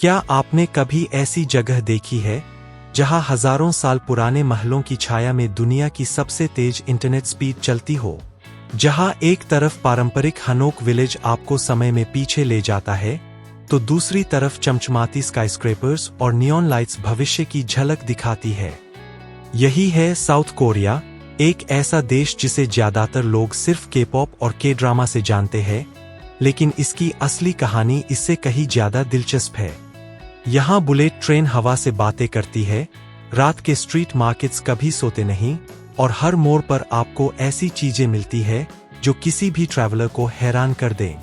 क्या आपने कभी ऐसी जगह देखी है जहां हजारों साल पुराने महलों की छाया में दुनिया की सबसे तेज इंटरनेट स्पीड चलती हो? जहां एक तरफ पारंपरिक हनोक विलेज आपको समय में पीछे ले जाता है, तो दूसरी तरफ चमचमाती स्काईस्क्रेपर्स और नियॉन लाइट्स भविष्य की झलक दिखाती है। यही है साउथ कोरिया, एक ऐसा देश जिसे ज्यादातर लोग सिर्फ के-पॉप और के-ड्रामा से जानते हैं, लेकिन इसकी असली कहानी इससे कहीं ज्यादा दिलचस्प है। यहाँ बुलेट ट्रेन हवा से बातें करती है, रात के स्ट्रीट मार्केट्स कभी सोते नहीं, और हर मोड़ पर आपको ऐसी चीजें मिलती है जो किसी भी ट्रैवलर को हैरान कर दें।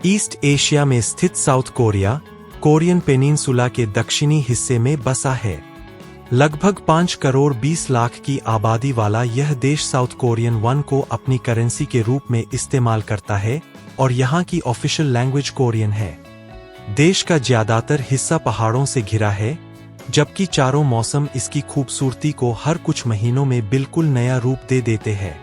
ईस्ट एशिया में स्थित साउथ कोरिया, कोरियन पेनिनसुला के दक्षिणी हिस्से में बसा है। लगभग 5 करोड़ 20 लाख की आबादी वाला यह देश साउथ कोरियन वन को अपनी करेंसी के रूप में इस्तेमाल करता है, और यहाँ की ऑफिशियल लैंग्वेज कोरियन है। देश का ज्यादातर हिस्सा पहाड़ों से घिरा है, जबकि चारों मौसम इसकी खूबसूरती को हर कुछ महीनों में बिल्कुल नया रूप दे देते हैं।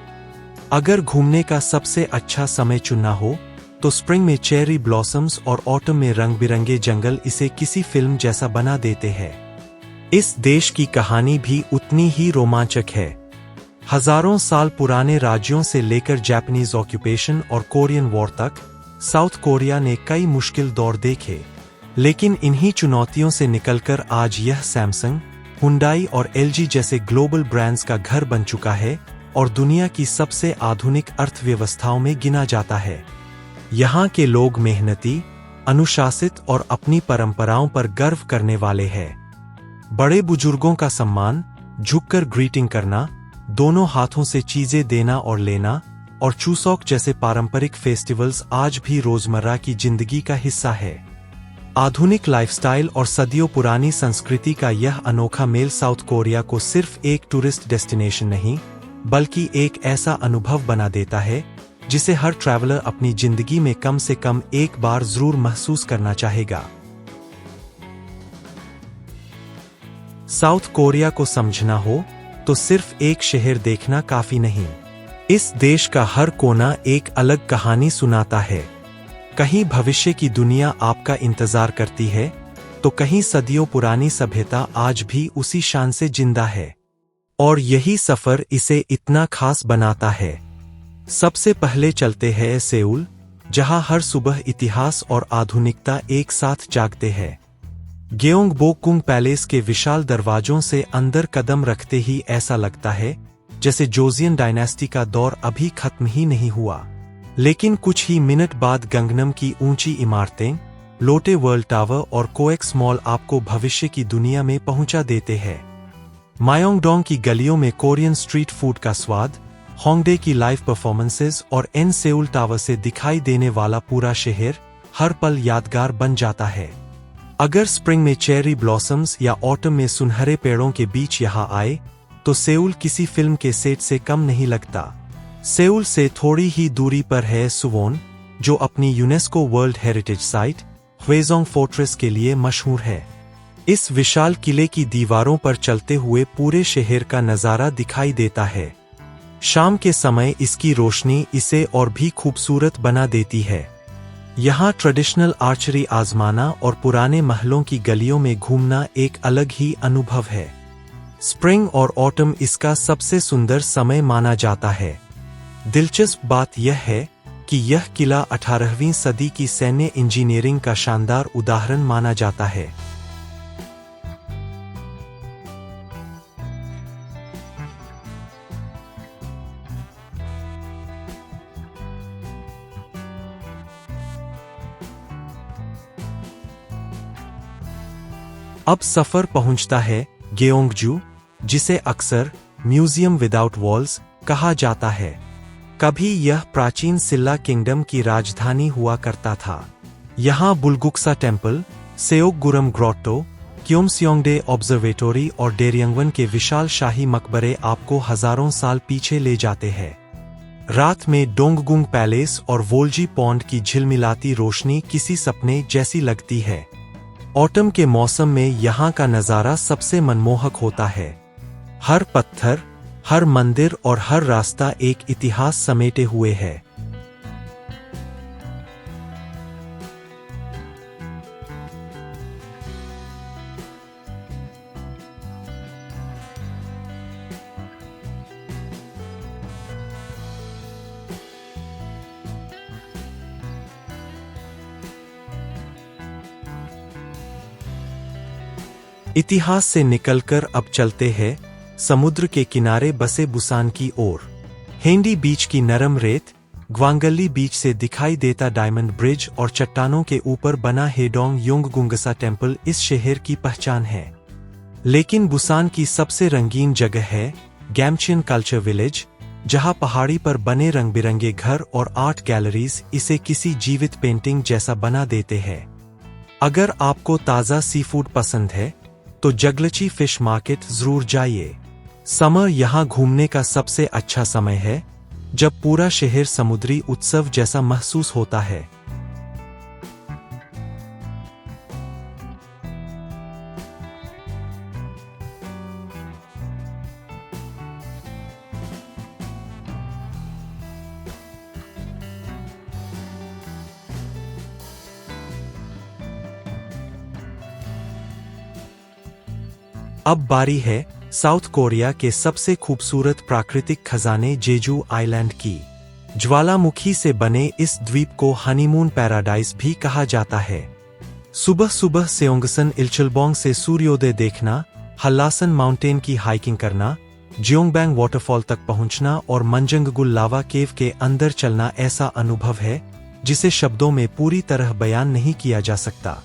अगर घूमने का सबसे अच्छा समय चुनना हो, तो स्प्रिंग में चेरी ब्लॉसम्स और ऑटम में रंग-बिरंगे जंगल इसे किसी फिल्म जैसा बना देते हैं। इस देश की कहानी भी उतनी ही रोमांचक है। हजारों साल पुराने राज्यों से लेकर जापानीज ऑक्यूपेशन और कोरियन वॉर तक, साउथ कोरिया ने कई मुश्किल दौर देखे, लेकिन इन्हीं चुनौतियों से निकलकर आज यह सैमसंग, हुंडई और एलजी जैसे ग्लोबल ब्रांड्स का घर बन चुका है और दुनिया की सबसे आधुनिक अर्थव्यवस्थाओं में गिना जाता है। यहाँ के लोग मेहनती, अनुशासित और अपनी परंपराओं पर गर्व करने वाले हैं। बड़े बुजुर्गों का सम्मान, झुककर ग्रीटिंग करना, दोनों हाथों से चीजें देना और लेना, और चुसॉक जैसे पारंपरिक फेस्टिवल्स आज भी रोजमर्रा की जिंदगी का हिस्सा है। आधुनिक लाइफस्टाइल और सदियों पुरानी संस्कृति का यह अनोखा मेल साउथ कोरिया को सिर्फ एक टूरिस्ट डेस्टिनेशन नहीं, बल्कि एक ऐसा अनुभव बना देता है जिसे हर ट्रैवलर अपनी जिंदगी में कम से कम एक बार जरूर महसूस करना चाहेगा। साउथ कोरिया को समझना हो तो सिर्फ एक शहर देखना काफी नहीं। इस देश का हर कोना एक अलग कहानी सुनाता है। कहीं भविष्य की दुनिया आपका इंतजार करती है, तो कहीं सदियों पुरानी सभ्यता आज भी उसी शान से जिंदा है। और यही सफर इसे इतना खास बनाता है। सबसे पहले चलते हैं सेउल, जहां हर सुबह इतिहास और आधुनिकता एक साथ जागते हैं। गyeongbokgung पैलेस के विशाल दरवाजों से अंदर कदम रखते ही ऐसा लगता है जैसे जोसियन डायनेस्टी का दौर अभी खत्म ही नहीं हुआ। लेकिन कुछ ही मिनट बाद गंगनम की ऊंची इमारतें, लोटे वर्ल्ड टावर और कोएक्स मॉल आपको भविष्य की दुनिया में पहुंचा देते हैं। मायोंगडोंग की गलियों में कोरियन स्ट्रीट फूड का स्वाद, होंगडे की लाइव परफॉर्मेंसेस और एन सेउल टावर से दिखाई देने वाला पूरा शहर हर पल यादगार बन जाता है। अगर स्प्रिंग में चेरी ब्लॉसम्स या ऑटम में सुनहरे पेड़ों के बीच यहाँ आए, तो सेउल किसी फिल्म के सेट से कम नहीं लगता। सेउल से थोड़ी ही दूरी पर है सुवोन, जो अपनी UNESCO world heritage site Hwaseong fortress के लिए मशहूर है। इस विशाल किले की दीवारों पर चलते हुए पूरे शहर का नजारा दिखाई देता है। शाम के समय इसकी रोशनी इसे और भी खूबसूरत बना देती है। यहाँ ट्रेडिशनल आर्चरी आजमाना और पुराने महलों की गलियों में घूमना एक अलग ही अनुभव है। स्प्रिंग और ऑटम इसका सबसे सुंदर समय माना जाता है। दिलचस्प बात यह है कि यह किला 18वीं सदी की सैन्य इंजीनियरिंग का शानदार उदाहरण माना जाता है। अब सफर पहुंचता है गyeongju, जिसे अक्सर म्यूजियम विदाउट वॉल्स कहा जाता है। कभी यह प्राचीन सिल्ला किंगडम की राजधानी हुआ करता था। यहाँ बुलगुक्सा टेम्पल, सेओकगुरम ग्रोटो, क्योमस्योंगडे ऑब्जर्वेटोरी और डेरियंगवन के विशाल शाही मकबरे आपको हजारों साल पीछे ले जाते हैं। रात में डोंगगुंग पैलेस और वोल्जी पॉन्ड की झिलमिलाती रोशनी किसी सपने जैसी लगती है। ऑटम के मौसम में यहाँ का नज़ारा सबसे मनमोहक होता है। हर पत्थर, हर मंदिर और हर रास्ता एक इतिहास समेटे हुए है। इतिहास से निकलकर अब चलते हैं समुद्र के किनारे बसे बुसान की ओर। हेंडी बीच की नरम रेत, ग्वांगली बीच से दिखाई देता डायमंड ब्रिज और चट्टानों के ऊपर बना हेडोंग योंगगुंगसा टेम्पल इस शहर की पहचान है। लेकिन बुसान की सबसे रंगीन जगह है गैमचियन कल्चर विलेज, जहां पहाड़ी पर बने रंग बिरंगे घर और आर्ट गैलरीज इसे किसी जीवित पेंटिंग जैसा बना देते हैं। अगर आपको ताज़ा सी फूड पसंद है तो जगलची फिश मार्केट जरूर जाइए। समर यहाँ घूमने का सबसे अच्छा समय है, जब पूरा शहर समुद्री उत्सव जैसा महसूस होता है। अब बारी है साउथ कोरिया के सबसे खूबसूरत प्राकृतिक खजाने जेजू आइलैंड की। ज्वालामुखी से बने इस द्वीप को हनीमून पैराडाइज भी कहा जाता है। सुबह सुबह सेओंगसन इल्चलबोंग से सूर्योदय देखना, हल्लासन माउंटेन की हाइकिंग करना, जियोंगबैंग वाटरफॉल तक पहुंचना और मंजंगगुल लावा केव के अंदर चलना ऐसा अनुभव है जिसे शब्दों में पूरी तरह बयान नहीं किया जा सकता।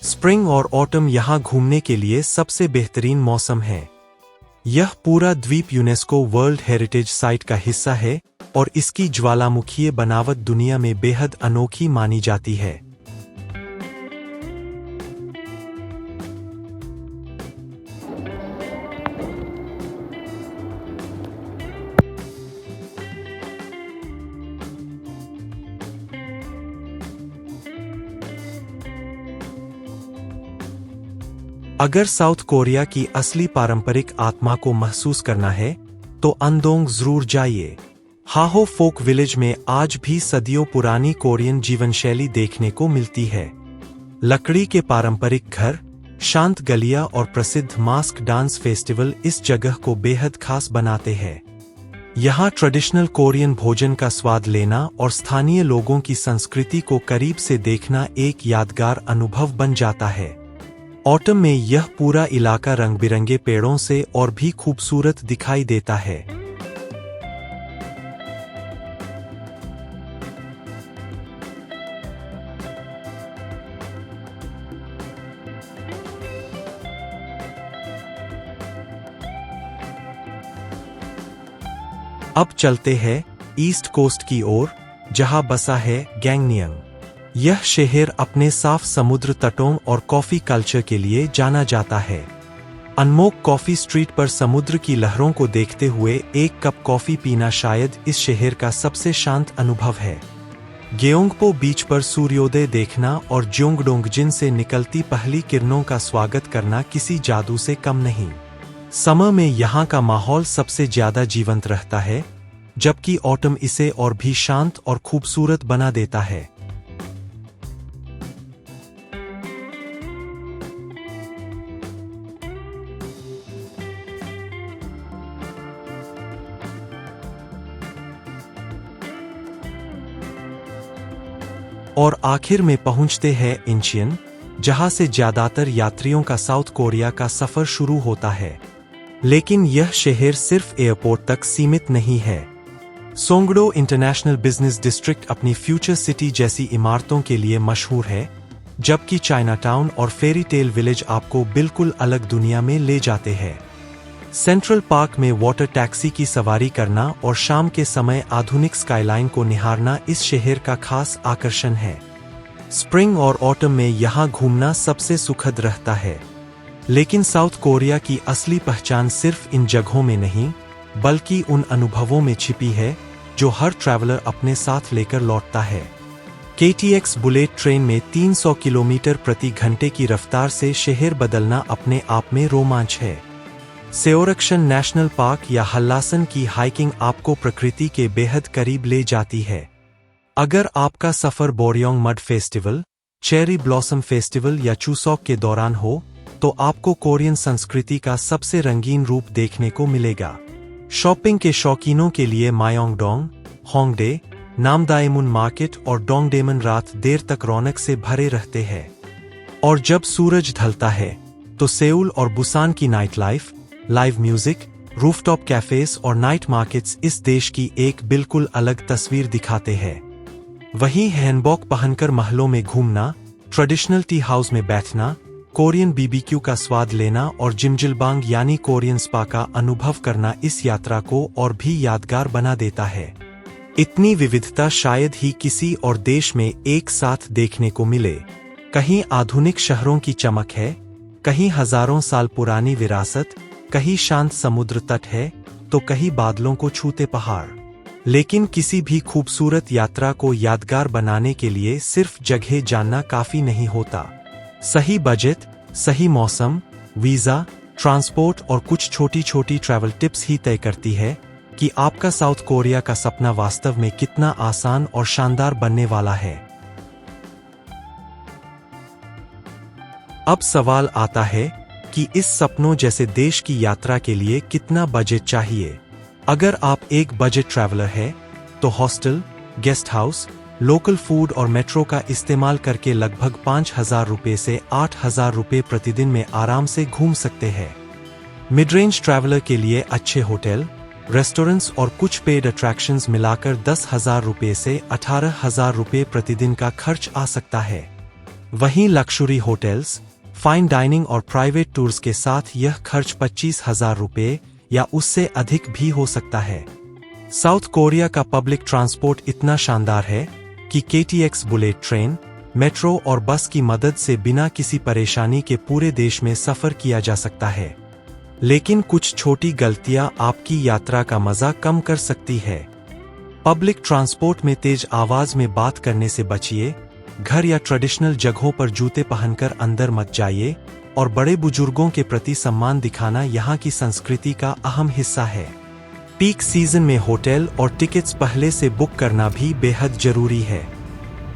स्प्रिंग और ऑटम यहाँ घूमने के लिए सबसे बेहतरीन मौसम है। यह पूरा द्वीप यूनेस्को वर्ल्ड हेरिटेज साइट का हिस्सा है और इसकी ज्वालामुखीय बनावट दुनिया में बेहद अनोखी मानी जाती है। अगर साउथ कोरिया की असली पारंपरिक आत्मा को महसूस करना है तो अंदोंग जरूर जाइए। हाहो फोक विलेज में आज भी सदियों पुरानी कोरियन जीवनशैली देखने को मिलती है। लकड़ी के पारंपरिक घर, शांत गलियां और प्रसिद्ध मास्क डांस फेस्टिवल इस जगह को बेहद खास बनाते हैं। यहाँ ट्रेडिशनल कोरियन भोजन का स्वाद लेना और स्थानीय लोगों की संस्कृति को करीब से देखना एक यादगार अनुभव बन जाता है। ऑटम में यह पूरा इलाका रंग बिरंगे पेड़ों से और भी खूबसूरत दिखाई देता है। अब चलते हैं ईस्ट कोस्ट की ओर, जहां बसा है गैंगनियंग। यह शहर अपने साफ समुद्र तटों और कॉफी कल्चर के लिए जाना जाता है। अनमोक कॉफी स्ट्रीट पर समुद्र की लहरों को देखते हुए एक कप कॉफी पीना शायद इस शहर का सबसे शांत अनुभव है। गेओंगपो बीच पर सूर्योदय देखना और ज्योंगडोंगजिन से निकलती पहली किरणों का स्वागत करना किसी जादू से कम नहीं। समर में यहाँ का माहौल सबसे ज्यादा जीवंत रहता है, जबकि ऑटम इसे और भी शांत और खूबसूरत बना देता है। और आखिर में पहुंचते हैं इंचियन, जहां से ज्यादातर यात्रियों का साउथ कोरिया का सफर शुरू होता है। लेकिन यह शहर सिर्फ एयरपोर्ट तक सीमित नहीं है। सोंगडो इंटरनेशनल बिजनेस डिस्ट्रिक्ट अपनी फ्यूचर सिटी जैसी इमारतों के लिए मशहूर है, जबकि चाइनाटाउन और फेरी टेल विलेज आपको बिल्कुल अलग दुनिया में ले जाते हैं। सेंट्रल पार्क में वाटर टैक्सी की सवारी करना और शाम के समय आधुनिक स्काईलाइन को निहारना इस शहर का खास आकर्षण है। स्प्रिंग और ऑटम में यहाँ घूमना सबसे सुखद रहता है। लेकिन साउथ कोरिया की असली पहचान सिर्फ इन जगहों में नहीं, बल्कि उन अनुभवों में छिपी है जो हर ट्रैवलर अपने साथ लेकर लौटता है। KTX बुलेट ट्रेन में 300 किलोमीटर प्रति घंटे की रफ्तार से शहर बदलना अपने आप में रोमांच है। सेओरक्शन नेशनल पार्क या हल्लासन की हाइकिंग आपको प्रकृति के बेहद करीब ले जाती है। अगर आपका सफर Boryeong mud festival, cherry blossom festival या चुसॉक के दौरान हो, तो आपको कोरियन संस्कृति का सबसे रंगीन रूप देखने को मिलेगा। शॉपिंग के शौकीनों के लिए मायोंगडोंग, होंगडे, नामदाएमुन मार्केट और डोंगडेमन रात देर तक रौनक से भरे रहते हैं। और जब सूरज ढलता है तो सेउल और बुसान की night life, live music, rooftop cafes और नाइट मार्केट्स इस देश की एक बिल्कुल अलग तस्वीर दिखाते हैं। वहीं हैनबॉक पहनकर महलों में घूमना, ट्रेडिशनल टी हाउस में बैठना, कोरियन बीबीक्यू का स्वाद लेना और जिमजिलबांग यानी कोरियन स्पा का अनुभव करना इस यात्रा को और भी यादगार बना देता है। इतनी विविधता शायद ही किसी और देश में एक साथ देखने को मिले। कहीं आधुनिक शहरों की चमक है, कहीं हजारों साल पुरानी विरासत, कहीं शांत समुद्र तट है, तो कहीं बादलों को छूते पहाड़। लेकिन किसी भी खूबसूरत यात्रा को यादगार बनाने के लिए सिर्फ जगह जानना काफी नहीं होता। सही बजट, सही मौसम, वीजा, ट्रांसपोर्ट और कुछ छोटी छोटी ट्रैवल टिप्स ही तय करती है कि आपका साउथ कोरिया का सपना वास्तव में कितना आसान और शानदार बनने वाला है। अब सवाल आता है कि इस सपनों जैसे देश की यात्रा के लिए कितना बजट चाहिए। अगर आप एक बजट ट्रैवलर है तो hostel, guest house, local food और मेट्रो का इस्तेमाल करके लगभग 5,000 रुपये से 8,000 रुपये प्रतिदिन में आराम से घूम सकते हैं। मिड रेंज ट्रैवलर के लिए अच्छे होटल, रेस्टोरेंट्स और कुछ पेड अट्रैक्शंस मिलाकर 10,000 रुपये से 18,000 रुपये प्रतिदिन का खर्च आ सकता है। वहीं लक्सुरी होटल्स, फाइन डाइनिंग और प्राइवेट टूर्स के साथ यह खर्च 25,000 रुपये या उससे अधिक भी हो सकता है। साउथ कोरिया का पब्लिक ट्रांसपोर्ट इतना शानदार है कि KTX बुलेट ट्रेन, मेट्रो और बस की मदद से बिना किसी परेशानी के पूरे देश में सफर किया जा सकता है। लेकिन कुछ छोटी गलतियां आपकी यात्रा का मजा कम कर सकती है। पब्लिक ट्रांसपोर्ट में तेज आवाज में बात करने से बचिए, घर या ट्रेडिशनल जगहों पर जूते पहनकर अंदर मत जाइए और बड़े बुजुर्गों के प्रति सम्मान दिखाना यहाँ की संस्कृति का अहम हिस्सा है। पीक सीजन में होटल और टिकट्स पहले से बुक करना भी बेहद जरूरी है।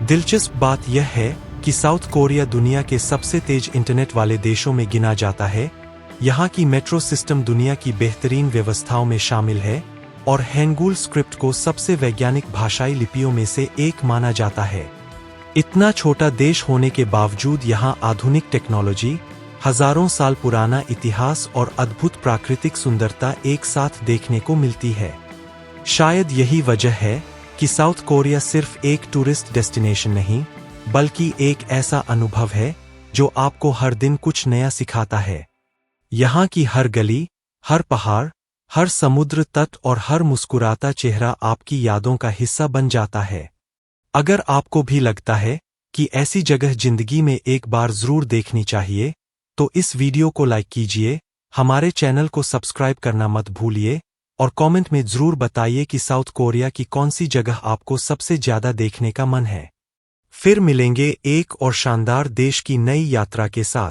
दिलचस्प बात यह है कि साउथ कोरिया दुनिया के सबसे तेज इंटरनेट वाले देशों में गिना जाता है। यहाँ की मेट्रो सिस्टम दुनिया की बेहतरीन व्यवस्थाओं में शामिल है और हैंगुल स्क्रिप्ट को सबसे वैज्ञानिक भाषाई लिपियों में से एक माना जाता है। इतना छोटा देश होने के बावजूद यहाँ आधुनिक टेक्नोलॉजी, हजारों साल पुराना इतिहास और अद्भुत प्राकृतिक सुंदरता एक साथ देखने को मिलती है। शायद यही वजह है कि साउथ कोरिया सिर्फ एक टूरिस्ट डेस्टिनेशन नहीं, बल्कि एक ऐसा अनुभव है जो आपको हर दिन कुछ नया सिखाता है। यहाँ की हर गली, हर पहाड़, हर समुद्र तट और हर मुस्कुराता चेहरा आपकी यादों का हिस्सा बन जाता है। अगर आपको भी लगता है कि ऐसी जगह जिंदगी में एक बार जरूर देखनी चाहिए, तो इस वीडियो को लाइक कीजिए, हमारे चैनल को सब्सक्राइब करना मत भूलिए और कमेंट में जरूर बताइए कि साउथ कोरिया की कौन सी जगह आपको सबसे ज्यादा देखने का मन है। फिर मिलेंगे एक और शानदार देश की नई यात्रा के साथ।